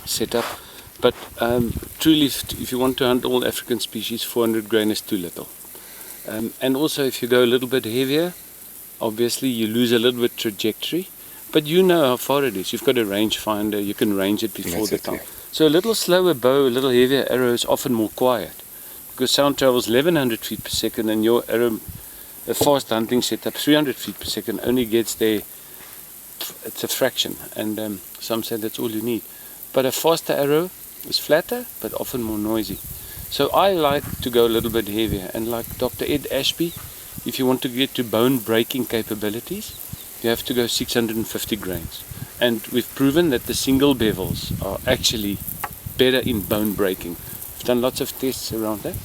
setup. But truly, if you want to hunt all African species, 400 grain is too little. And also, if you go a little bit heavier, obviously you lose a little bit trajectory. But you know how far it is. You've got a rangefinder, you can range it before the time. So a little slower bow, a little heavier arrow is often more quiet. Because sound travels 1100 feet per second, and your arrow, a fast hunting setup, 300 feet per second, only gets there, it's a fraction. And some say that's all you need. But a faster arrow is flatter, but often more noisy. So I like to go a little bit heavier. And like Dr. Ed Ashby, if you want to get to bone breaking capabilities, you have to go 650 grains. And we've proven that the single bevels are actually better in bone breaking. We've done lots of tests around that.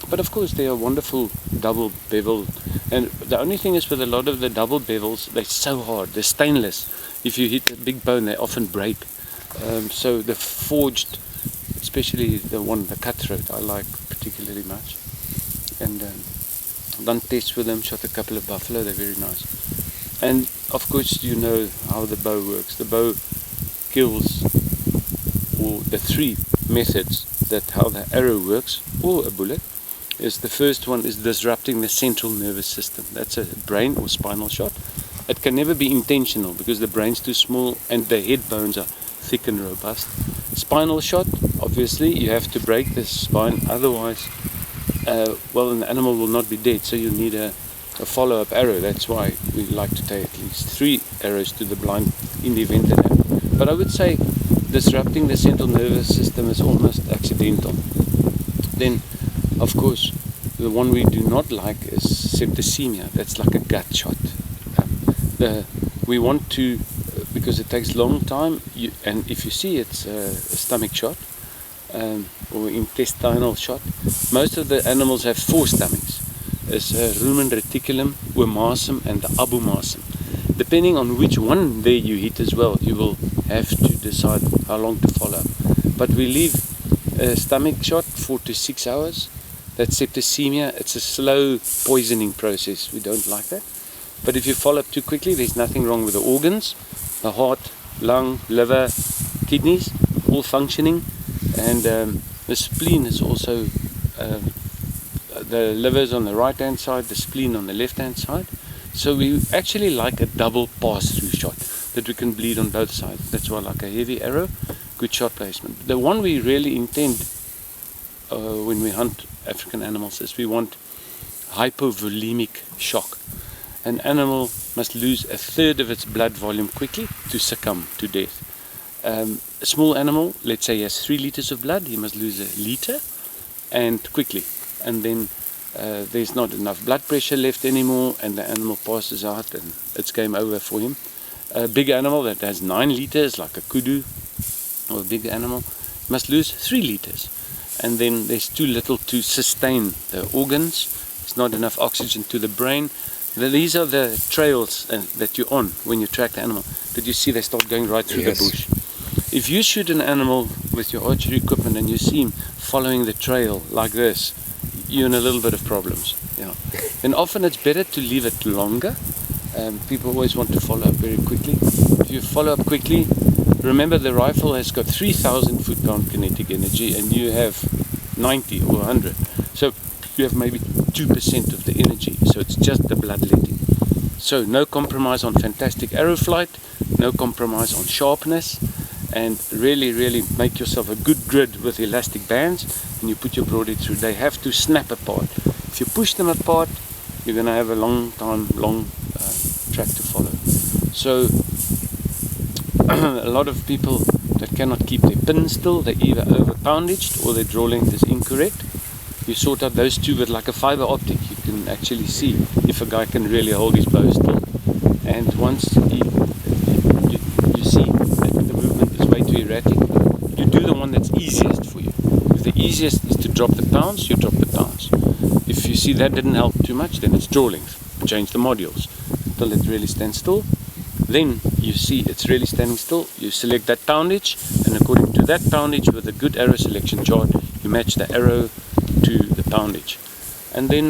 But of course they are wonderful double bevel. And the only thing is with a lot of the double bevels, they're so hard, they're stainless. If you hit a big bone, they often break. So the forged, especially the cutthroat, I like particularly much. And done tests with them, shot a couple of buffalo, they're very nice. And of course you know how the bow works. The bow kills, or the three methods that how the arrow works, or a bullet, is the first one is disrupting the central nervous system. That's a brain or spinal shot. It can never be intentional because the brain's too small and the head bones are thick and robust. Spinal shot, obviously you have to break the spine, otherwise the animal will not be dead, so you need a follow-up arrow. That's why we like to take at least 3 arrows to the blind in the event that happens. But I would say disrupting the central nervous system is almost accidental. Then, of course, the one we do not like is septicemia. That's like a gut shot. We want to, because it takes a long time, and if you see it's a stomach shot or intestinal shot. Most of the animals have 4 stomachs. It's rumen reticulum, omasum and the abomasum. Depending on which one there you hit as well, you will have to decide how long to follow up. But we leave a stomach shot 4 to 6 hours. That's septicemia. It's a slow poisoning process. We don't like that. But if you follow up too quickly, there's nothing wrong with the organs. The heart, lung, liver, kidneys, all functioning. And the spleen is also, the liver is on the right hand side, the spleen on the left hand side. So we actually like a double pass-through shot that we can bleed on both sides. That's why I like a heavy arrow, good shot placement. The one we really intend when we hunt African animals is we want hypovolemic shock. An animal must lose 1/3 of its blood volume quickly to succumb to death. A small animal, let's say he has 3 liters of blood, he must lose 1 liter and quickly. And then there's not enough blood pressure left anymore and the animal passes out and it's game over for him. A big animal that has 9 liters, like a kudu or a big animal, must lose 3 liters. And then there's too little to sustain the organs. There's not enough oxygen to the brain. These are the trails that you're on when you track the animal. Did you see they start going right through the bush? If you shoot an animal with your archery equipment and you see him following the trail like this, you're in a little bit of problems. Then often it's better to leave it longer. People always want to follow up very quickly. If you follow up quickly, remember the rifle has got 3,000 foot-pound kinetic energy and you have 90 or 100. So you have maybe 2% of the energy, so it's just the bloodletting. So no compromise on fantastic arrow flight, no compromise on sharpness, and really make yourself a good grid with elastic bands and you put your broadhead through. They have to snap apart. If you push them apart, you're going to have a long track to follow. So a lot of people that cannot keep their pin still, they're either over poundaged or their draw length is incorrect. You sort out those two with like a fiber optic, you can actually see if a guy can really hold his bow still. And once you see that the movement is way too erratic, you do the one that's easiest for you. If the easiest is to drop the pounds, you drop the pounds. If you see that didn't help too much, then it's draw length. Change the modules until it really stands still. Then you see it's really standing still, you select that poundage, and according to that poundage with a good arrow selection chart, you match the arrow to the poundage. And then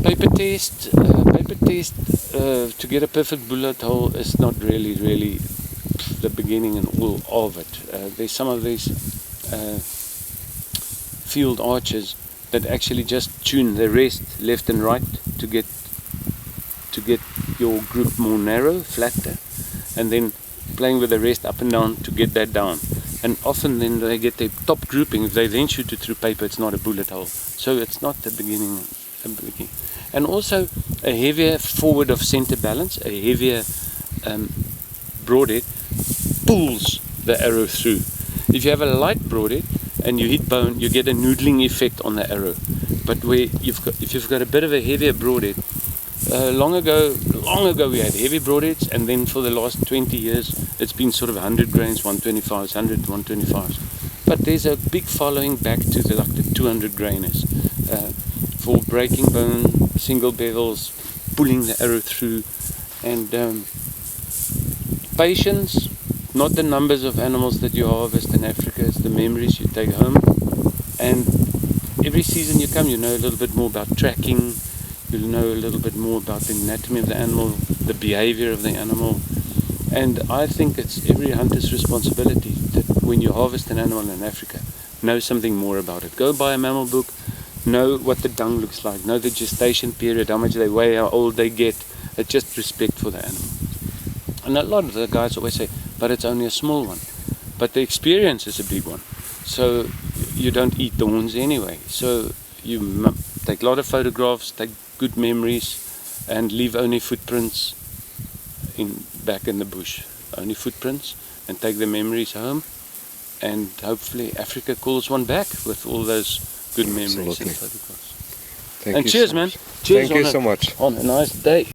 paper test to get a perfect bullet hole is not really the beginning and all of it. There's some of these field archers that actually just tune the rest left and right to get your group more narrow, flatter, and then playing with the rest up and down to get that down. And often then they get their top grouping. If they then shoot it through paper, it's not a bullet hole. So it's not the beginning. And also a heavier forward of center balance, a heavier broadhead pulls the arrow through. If you have a light broadhead and you hit bone, you get a noodling effect on the arrow. But if you've got a bit of a heavier broadhead, long ago we had heavy broadheads, and then for the last 20 years it's been sort of 100 grains, 125s, 100, 125s. But there's a big following back to the 200 grainers for breaking bone, single bevels, pulling the arrow through, and patience. Not the numbers of animals that you harvest in Africa, it's the memories you take home. And every season you come, you know a little bit more about tracking, you'll know a little bit more about the anatomy of the animal, the behavior of the animal. And I think it's every hunter's responsibility that when you harvest an animal in Africa, know something more about it. Go buy a mammal book, know what the dung looks like, know the gestation period, how much they weigh, how old they get. It's just respect for the animal. And a lot of the guys always say, but it's only a small one. But the experience is a big one. So you don't eat the horns anyway. So you take a lot of photographs, take good memories, and leave only footprints back in the bush. Only footprints, and take the memories home. And hopefully Africa calls one back with all those good memories. Absolutely. And photographs. Thank and you cheers, so man. much. Cheers. Thank you so much. On a nice day.